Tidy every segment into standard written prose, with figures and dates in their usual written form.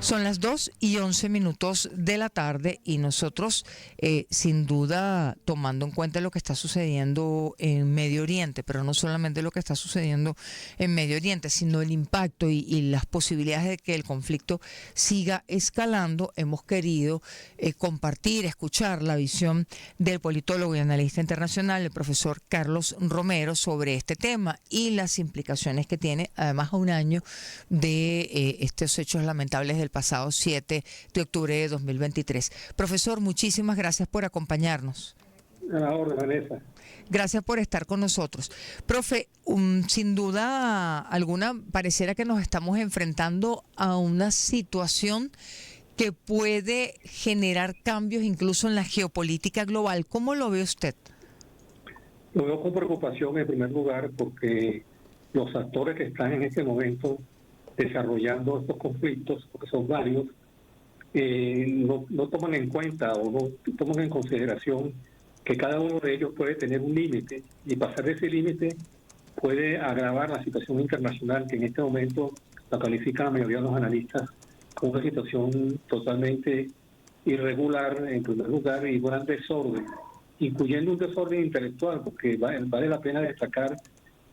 Son las 2:11 de la tarde y nosotros, sin duda, tomando en cuenta lo que está sucediendo en Medio Oriente, pero no solamente lo que está sucediendo en Medio Oriente, sino el impacto y las posibilidades de que el conflicto siga escalando, hemos querido compartir, escuchar la visión del politólogo y analista internacional, el profesor Carlos Romero, sobre este tema y las implicaciones que tiene, además a un año de estos hechos lamentables del pasado 7 de octubre de 2023. Profesor, muchísimas gracias por acompañarnos. A la orden, Vanessa. Gracias por estar con nosotros. Profe, sin duda alguna, pareciera que nos estamos enfrentando a una situación que puede generar cambios incluso en la geopolítica global. ¿Cómo lo ve usted? Lo veo con preocupación en primer lugar porque los actores que están en este momento desarrollando estos conflictos, porque son varios, no toman en cuenta o no toman en consideración que cada uno de ellos puede tener un límite y pasar de ese límite puede agravar la situación internacional que en este momento la califica la mayoría de los analistas como una situación totalmente irregular en primer lugar y gran desorden, incluyendo un desorden intelectual, porque vale la pena destacar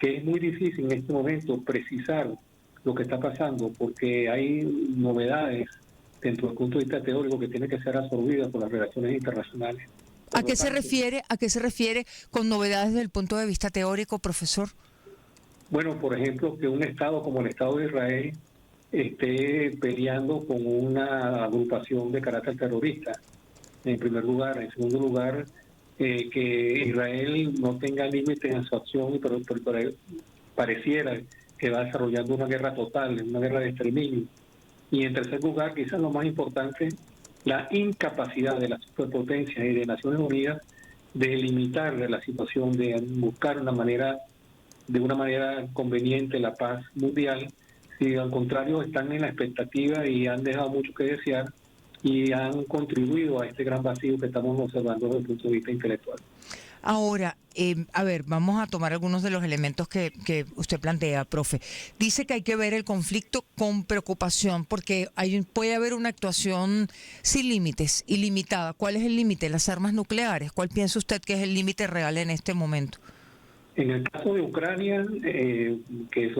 que es muy difícil en este momento precisar lo que está pasando, porque hay novedades dentro del punto de vista teórico que tienen que ser absorbidas por las relaciones internacionales. ¿A qué se refiere? ¿A qué se refiere con novedades desde el punto de vista teórico, profesor? Bueno, por ejemplo, que un Estado como el Estado de Israel esté peleando con una agrupación de carácter terrorista, en primer lugar. En segundo lugar, que Israel no tenga límites en su acción, pero pareciera que va desarrollando una guerra total, una guerra de exterminio. Y en tercer lugar, quizás lo más importante, la incapacidad de las superpotencias y de Naciones Unidas de limitar la situación, de buscar de una manera conveniente la paz mundial, si al contrario están en la expectativa y han dejado mucho que desear y han contribuido a este gran vacío que estamos observando desde el punto de vista intelectual. Ahora, a ver, vamos a tomar algunos de los elementos que usted plantea, profe. Dice que hay que ver el conflicto con preocupación porque puede haber una actuación sin límites, ilimitada. ¿Cuál es el límite? Las armas nucleares. ¿Cuál piensa usted que es el límite real en este momento? En el caso de Ucrania, que es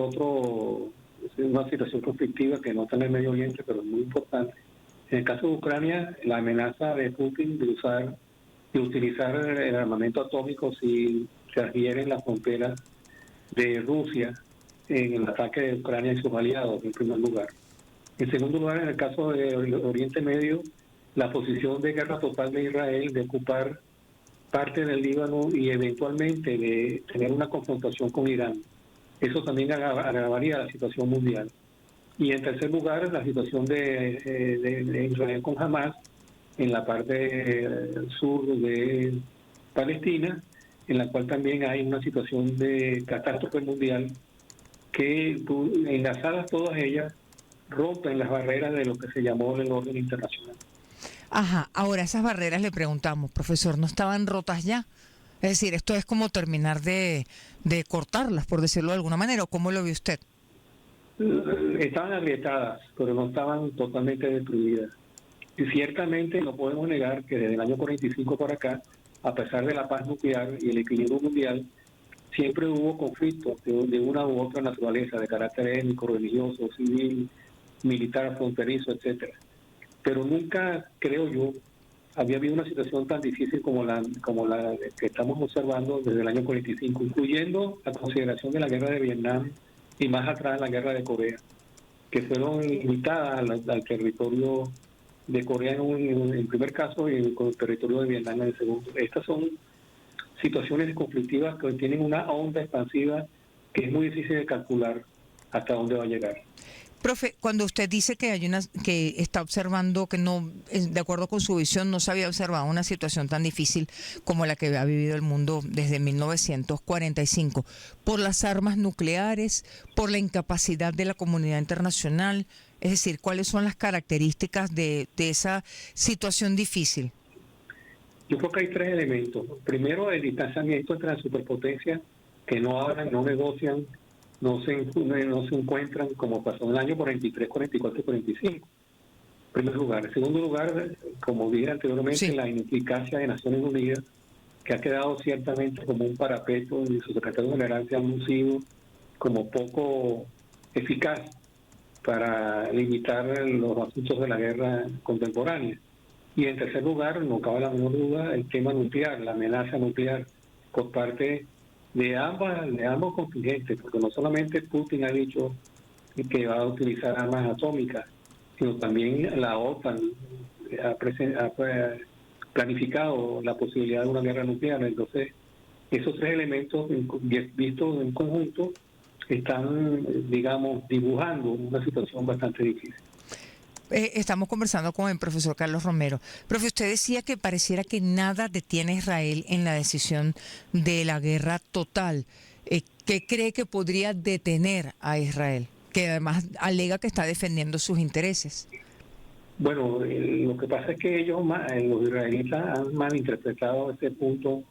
una situación conflictiva que no está en el Medio Oriente, pero es muy importante. En el caso de Ucrania, la amenaza de Putin de utilizar el armamento atómico si se adhieren las fronteras de Rusia en el ataque de Ucrania y sus aliados, en primer lugar. En segundo lugar, en el caso de Oriente Medio, la posición de guerra total de Israel de ocupar parte del Líbano y eventualmente de tener una confrontación con Irán. Eso también agravaría la situación mundial. Y en tercer lugar, la situación de Israel con Hamas en la parte sur de Palestina, en la cual también hay una situación de catástrofe mundial que, enlazadas todas ellas, rompen las barreras de lo que se llamó el orden internacional. Ajá, ahora esas barreras le preguntamos, profesor, ¿no estaban rotas ya? Es decir, esto es como terminar de cortarlas, por decirlo de alguna manera, ¿o cómo lo ve usted? Estaban agrietadas, pero no estaban totalmente destruidas. Y ciertamente no podemos negar que desde el año 45 para acá, a pesar de la paz nuclear y el equilibrio mundial, siempre hubo conflictos de una u otra naturaleza, de carácter étnico, religioso, civil, militar, fronterizo, etcétera. Pero nunca, creo yo, había habido una situación tan difícil como la que estamos observando desde el año 45, incluyendo la consideración de la guerra de Vietnam y más atrás la guerra de Corea, que fueron limitadas al territorio de Corea en primer caso y con el territorio de Vietnam en el segundo. Estas son situaciones conflictivas que tienen una onda expansiva que es muy difícil de calcular hasta dónde va a llegar. Profe, cuando usted dice que que está observando que no, de acuerdo con su visión, no se había observado una situación tan difícil como la que ha vivido el mundo desde 1945, por las armas nucleares, por la incapacidad de la comunidad internacional, es decir, ¿cuáles son las características de esa situación difícil? Yo creo que hay tres elementos. Primero, el distanciamiento entre las superpotencias que no hablan, no negocian, no se encuentran como pasó en el año 43, 44 y 45. primer lugar. En segundo lugar, como dije anteriormente, Sí. la ineficacia de Naciones Unidas, que ha quedado ciertamente como un parapeto, y su secretario general se ha lucido como poco eficaz para limitar los asuntos de la guerra contemporánea. Y en tercer lugar, no cabe la menor duda, el tema nuclear, la amenaza nuclear por parte de ambos contingentes, porque no solamente Putin ha dicho que va a utilizar armas atómicas, sino también la OTAN ha planificado la posibilidad de una guerra nuclear. Entonces, esos tres elementos vistos en conjunto están, digamos, dibujando una situación bastante difícil. Estamos conversando con el profesor Carlos Romero. Profe, usted decía que pareciera que nada detiene a Israel en la decisión de la guerra total. ¿Qué cree que podría detener a Israel? Que además alega que está defendiendo sus intereses. Bueno, lo que pasa es que los israelitas han malinterpretado este punto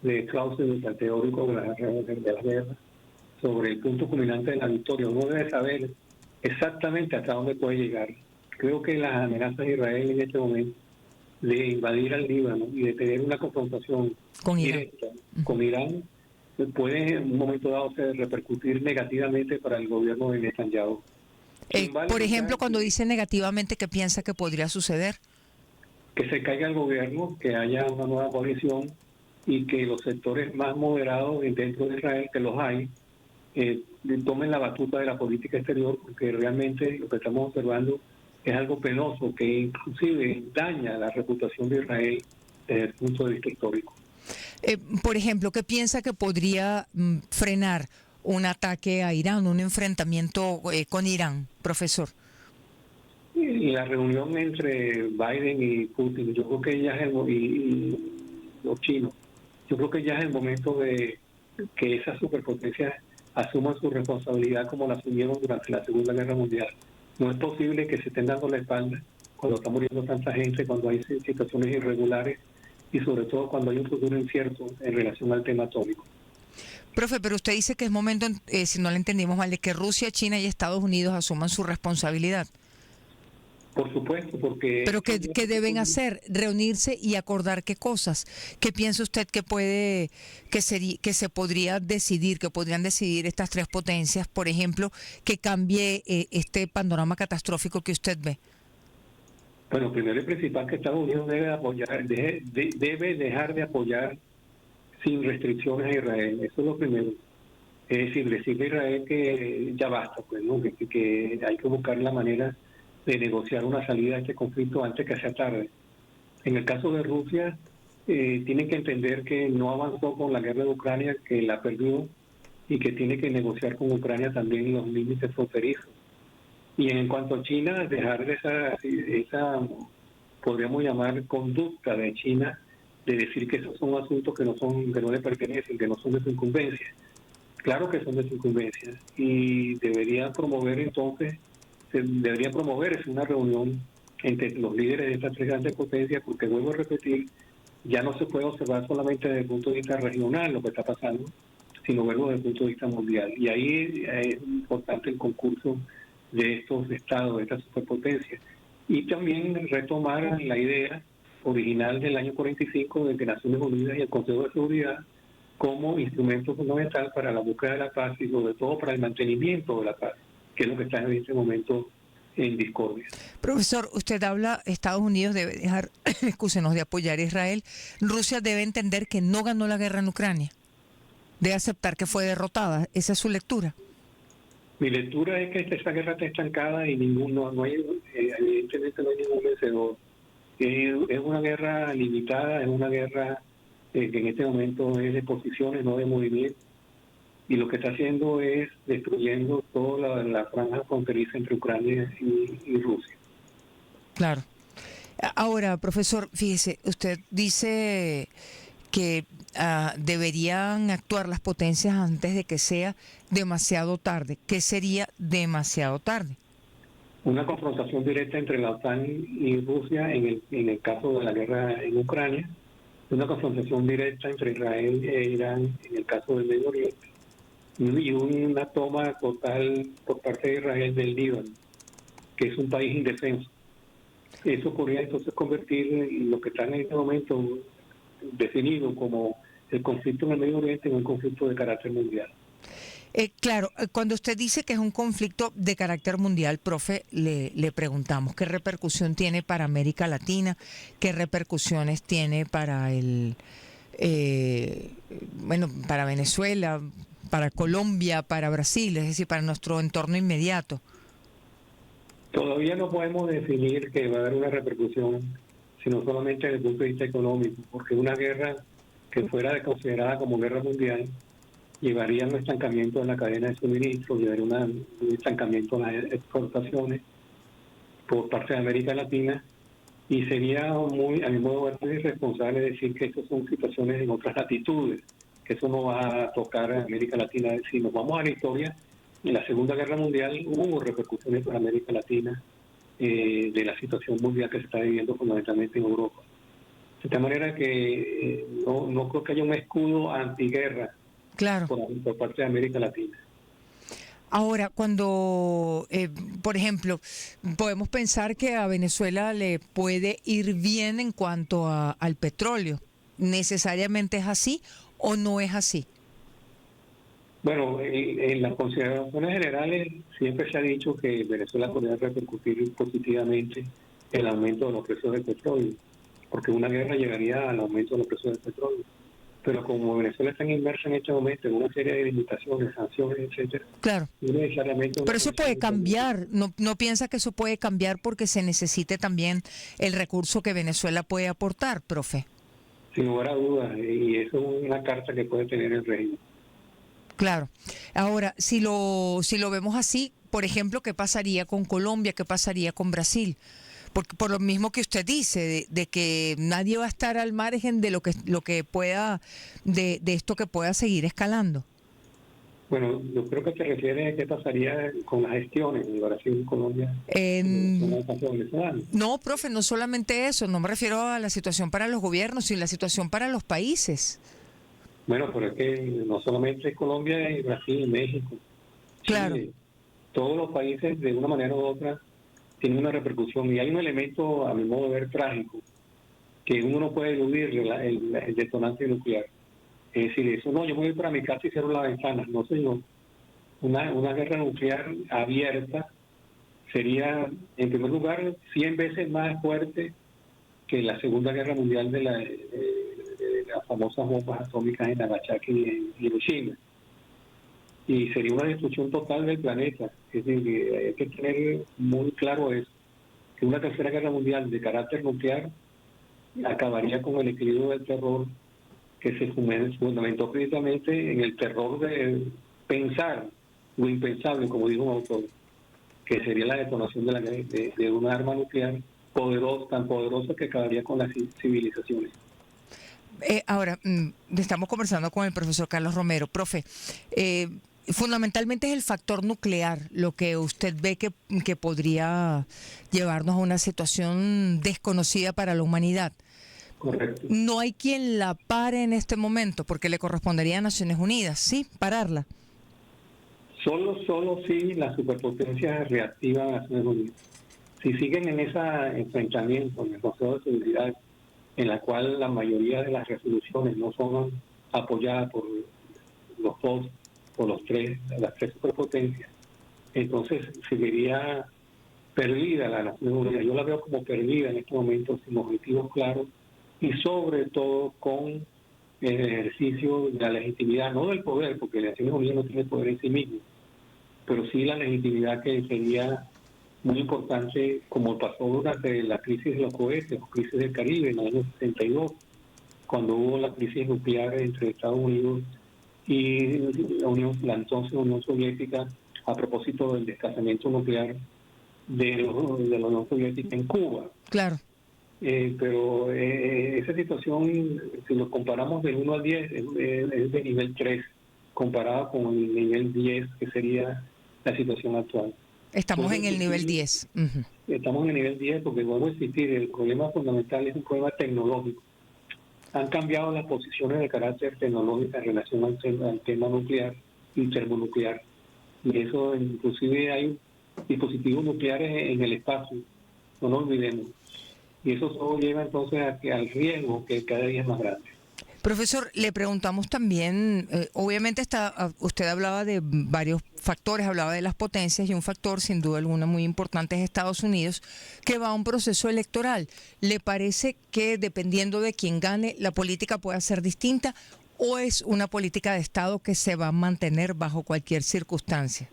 de Clausewitz, el teórico de la guerra, sobre el punto culminante de la victoria. Uno debe saber exactamente hasta dónde puede llegar. Creo que las amenazas de Israel en este momento de invadir al Líbano y de tener una confrontación Con Irán. directa con Irán puede en un momento dado repercutir negativamente para el gobierno de Netanyahu. Por ejemplo, cuando dice negativamente, ¿qué piensa que podría suceder? Que se caiga el gobierno, que haya una nueva coalición y que los sectores más moderados dentro de Israel, que los hay, tomen la batuta de la política exterior, porque realmente lo que estamos observando es algo penoso que inclusive daña la reputación de Israel desde el punto de vista histórico. Por ejemplo, ¿qué piensa que podría frenar un ataque a Irán, un enfrentamiento con Irán, profesor? Y la reunión entre Biden y Putin, yo creo que ya es y los chinos, yo creo que ya es el momento de que esas superpotencias asuman su responsabilidad como la asumieron durante la Segunda Guerra Mundial. No es posible que se estén dando la espalda cuando está muriendo tanta gente, cuando hay situaciones irregulares y sobre todo cuando hay un futuro incierto en relación al tema atómico. Profe, pero usted dice que es momento, si no le entendimos mal, de que Rusia, China y Estados Unidos asuman su responsabilidad. Por supuesto, porque... ¿Pero qué deben hacer? ¿Reunirse y acordar qué cosas? ¿Qué piensa usted que se podría decidir, que podrían decidir estas tres potencias, por ejemplo, que cambie este panorama catastrófico que usted ve? Bueno, primero y principal que Estados Unidos debe dejar de apoyar sin restricciones a Israel. Eso es lo primero. Es decir, decirle a Israel que ya basta, pues, ¿no? Que hay que buscar la manera de negociar una salida a este conflicto antes que sea tarde. En el caso de Rusia, tienen que entender que no avanzó con la guerra de Ucrania, que la perdió y que tiene que negociar con Ucrania también los límites fronterizos. Y en cuanto a China, dejar esa podríamos llamar conducta de China de decir que esos son asuntos que no le pertenecen, que no son de su incumbencia. Claro que son de su incumbencia y debería promoverse una reunión entre los líderes de estas tres grandes potencias, porque vuelvo a repetir, ya no se puede observar solamente desde el punto de vista regional lo que está pasando, sino verlo desde el punto de vista mundial. Y ahí es importante el concurso de estos estados, de estas superpotencias. Y también retomar la idea original del año 45 de que Naciones Unidas y el Consejo de Seguridad como instrumento fundamental para la búsqueda de la paz y sobre todo para el mantenimiento de la paz, que es lo que está en este momento en discordia. Profesor, usted habla, Estados Unidos debe dejar, excúsenos, de apoyar a Israel. Rusia debe entender que no ganó la guerra en Ucrania. Debe aceptar que fue derrotada. ¿Esa es su lectura? Mi lectura es que esta guerra está estancada y evidentemente no hay ningún vencedor. Es una guerra limitada, es una guerra que en este momento es de posiciones, no de movimiento. Y lo que está haciendo es destruyendo toda la franja fronteriza entre Ucrania y Rusia. Claro. Ahora, profesor, fíjese, usted dice que deberían actuar las potencias antes de que sea demasiado tarde. ¿Qué sería demasiado tarde? Una confrontación directa entre la OTAN y Rusia en el caso de la guerra en Ucrania, una confrontación directa entre Israel e Irán en el caso del Medio Oriente, y una toma total por parte de Israel del Líbano, que es un país indefenso. Eso podría entonces convertir lo que está en este momento definido como el conflicto en el Medio Oriente en un conflicto de carácter mundial. Claro, cuando usted dice que es un conflicto de carácter mundial, profe, le preguntamos qué repercusión tiene para América Latina, qué repercusiones tiene para bueno, para Venezuela, para Colombia, para Brasil, es decir, para nuestro entorno inmediato. Todavía no podemos definir que va a haber una repercusión, sino solamente desde el punto de vista económico, porque una guerra que fuera considerada como guerra mundial llevaría a un estancamiento en la cadena de suministro, llevaría un estancamiento en las exportaciones por parte de América Latina, y sería muy, a mi modo de ver, irresponsable decir que estas son situaciones en otras latitudes, que eso no va a tocar a América Latina. Si nos vamos a la historia, en la Segunda Guerra Mundial hubo repercusiones para América Latina de la situación mundial que se está viviendo fundamentalmente en Europa. De tal manera que no creo que haya un escudo antiguerra Claro. por parte de América Latina. Ahora, cuando, por ejemplo, podemos pensar que a Venezuela le puede ir bien en cuanto al petróleo, ¿necesariamente es así o no es así? Bueno, en las consideraciones generales siempre se ha dicho que Venezuela podría repercutir positivamente el aumento de los precios del petróleo, porque una guerra llegaría al aumento de los precios del petróleo. Pero como Venezuela está inmersa en este momento en una serie de limitaciones, sanciones, etcétera, Claro. no necesariamente Pero eso puede cambiar, ¿no piensa que eso puede cambiar porque se necesite también el recurso que Venezuela puede aportar, profe? Sin lugar a dudas, y eso es una carta que puede tener el régimen. Claro. Ahora, si lo vemos así, por ejemplo, ¿qué pasaría con Colombia? ¿Qué pasaría con Brasil? Porque por lo mismo que usted dice, de que nadie va a estar al margen de lo que pueda, de esto que pueda seguir escalando. Bueno, yo creo que te refieres a qué pasaría con las gestiones de Brasil y Colombia en el caso venezolano. No, profe, no solamente eso, no me refiero a la situación para los gobiernos, sino la situación para los países. Bueno, pero es que no solamente Colombia y Brasil, México, Claro. Chile, todos los países de una manera u otra tienen una repercusión. Y hay un elemento, a mi modo de ver, trágico, que uno no puede eludir, el detonante nuclear. Es decir, eso no, yo me voy para mi casa y cierro la ventana. No, señor. Una guerra nuclear abierta sería, en primer lugar, 100 veces más fuerte que la Segunda Guerra Mundial de las famosas bombas atómicas en Nagasaki y en Hiroshima. Y sería una destrucción total del planeta. Es decir, que hay que tener muy claro eso, que una tercera guerra mundial de carácter nuclear acabaría con el equilibrio del terror que se fundamentó precisamente en el terror de pensar lo impensable, como dijo un autor, que sería la detonación de una arma nuclear poderosa, tan poderosa que acabaría con las civilizaciones. Ahora, estamos conversando con el profesor Carlos Romero. Profe, fundamentalmente es el factor nuclear lo que usted ve que podría llevarnos a una situación desconocida para la humanidad. Correcto. No hay quien la pare en este momento, porque le correspondería a Naciones Unidas, ¿sí? Pararla. Solo si las superpotencias reactivan a Naciones Unidas. Si siguen en ese enfrentamiento en el Consejo de Seguridad, en la cual la mayoría de las resoluciones no son apoyadas por los dos, por las tres superpotencias, entonces seguiría perdida la Nación Unida. Yo la veo como perdida en este momento, sin objetivos claros y sobre todo con el ejercicio de la legitimidad, no del poder, porque la Nación Unida no tiene poder en sí mismo, pero sí la legitimidad que sería muy importante, como pasó durante la crisis de los cohetes, la crisis del Caribe en el año 62, cuando hubo la crisis nuclear entre Estados Unidos y la entonces Unión Soviética a propósito del desplazamiento nuclear de la Unión Soviética en Cuba. Claro. Pero esa situación, si lo comparamos del 1 al 10, es de nivel 3, comparado con el nivel 10, que sería la situación actual. Estamos en el nivel 10. Estamos en el nivel 10 porque, vuelvo a insistir, el problema fundamental es un problema tecnológico. Han cambiado las posiciones de carácter tecnológico en relación al tema nuclear y termonuclear. Y eso, inclusive, hay dispositivos nucleares en el espacio, no nos olvidemos. y eso todo lleva entonces al riesgo que cada día es más grande. Profesor, le preguntamos también, obviamente usted hablaba de varios factores, hablaba de las potencias y un factor sin duda alguna muy importante es Estados Unidos, que va a un proceso electoral. ¿Le parece que dependiendo de quién gane, la política pueda ser distinta o es una política de Estado que se va a mantener bajo cualquier circunstancia?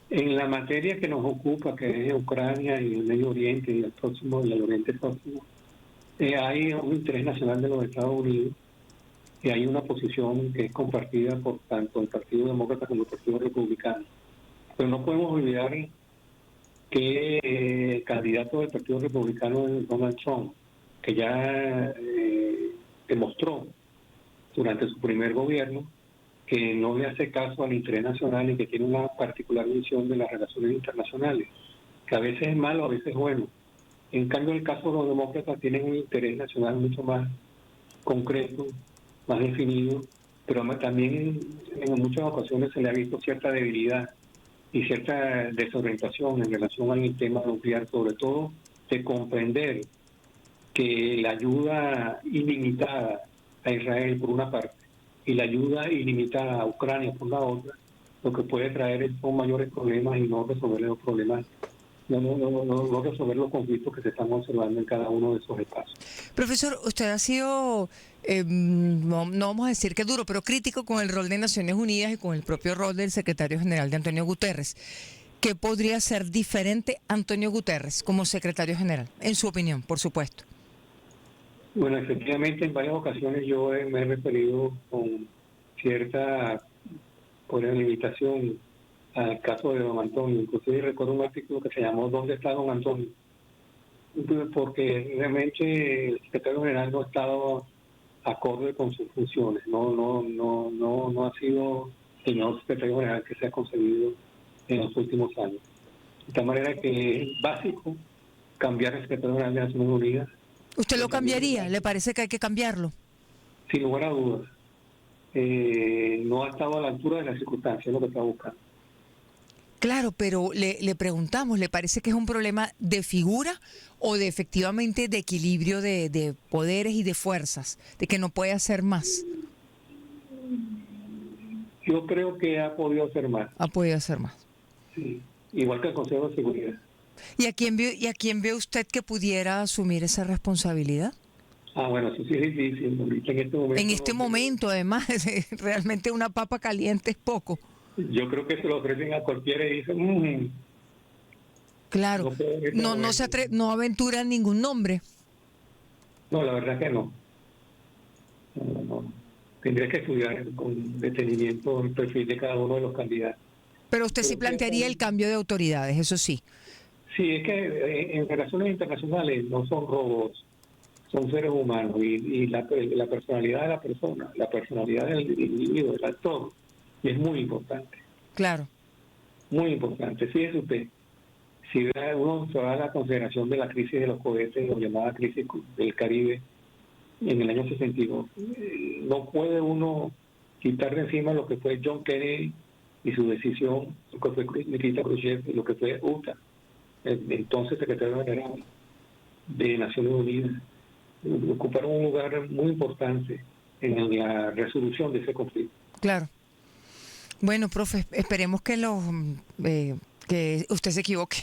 En la materia que nos ocupa, que es Ucrania y el Medio Oriente y el Oriente Próximo, hay un interés nacional de los Estados Unidos y hay una posición que es compartida por tanto el Partido Demócrata como el Partido Republicano. Pero no podemos olvidar que el candidato del Partido Republicano es Donald Trump, que ya demostró durante su primer gobierno que no le hace caso al interés nacional y que tiene una particular visión de las relaciones internacionales, que a veces es malo, a veces es bueno. En cambio, en el caso de los demócratas tienen un interés nacional mucho más concreto, más definido, pero también en muchas ocasiones se le ha visto cierta debilidad y cierta desorientación en relación al tema nuclear, sobre todo de comprender que la ayuda ilimitada a Israel por una parte y la ayuda ilimitada a Ucrania por la otra, lo que puede traer son mayores problemas y no resolver los problemas, no resolver los conflictos que se están observando en cada uno de esos espacios. Profesor, usted ha sido, no vamos a decir que duro, pero crítico con el rol de Naciones Unidas y con el propio rol del secretario general de Antonio Guterres. ¿Qué podría ser diferente Antonio Guterres como secretario general? En su opinión, por supuesto. Bueno, efectivamente, en varias ocasiones yo me he referido con cierta limitación al caso de don Antonio. Inclusive recuerdo un artículo que se llamó ¿Dónde está don Antonio? Porque realmente el secretario general no ha estado acorde con sus funciones. No ha sido el nuevo secretario general que se ha conseguido en los últimos años. De tal manera que es básico cambiar el secretario general de Naciones Unidas. ¿Usted lo cambiaría? ¿Le parece que hay que cambiarlo? Sin lugar a dudas. No ha estado a la altura de las circunstancias, es lo que está buscando. Claro, pero le preguntamos, ¿le parece que es un problema de figura o de efectivamente de equilibrio de poderes y de fuerzas, de que no puede hacer más? Yo creo que ha podido hacer más. Ha podido hacer más. Sí, igual que el Consejo de Seguridad. ¿Y a quién ve usted que pudiera asumir esa responsabilidad? Bueno, eso sí es difícil. En este momento, además, realmente una papa caliente es poco. Yo creo que se lo ofrecen a cualquiera y dicen... Claro, no aventura ningún nombre. No, la verdad que no. No. Tendría que estudiar con detenimiento el perfil de cada uno de los candidatos. Pero usted sí plantearía el cambio de autoridades, eso sí. Sí, es que en relaciones internacionales no son robots, son seres humanos y la personalidad de la persona, la personalidad del individuo, del actor, y es muy importante. Claro. Muy importante. Fíjese usted, si uno se va a la consideración de la crisis de los cohetes, o llamada crisis del Caribe, en el año 62, no puede uno quitar de encima lo que fue John Kennedy y su decisión, lo que fue Nikita Khrushchev y lo que fue UTA, entonces secretario general de Naciones Unidas. Ocuparon un lugar muy importante en la resolución de ese conflicto. Claro. Bueno, profe, esperemos que que usted se equivoque,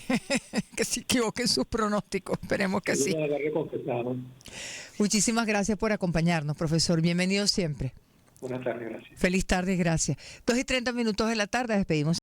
que se equivoque en sus pronósticos. Esperemos que sí. Muchísimas gracias por acompañarnos, profesor. Bienvenido siempre. Buenas tardes, gracias. Feliz tarde, gracias. 2:30 de la tarde, despedimos.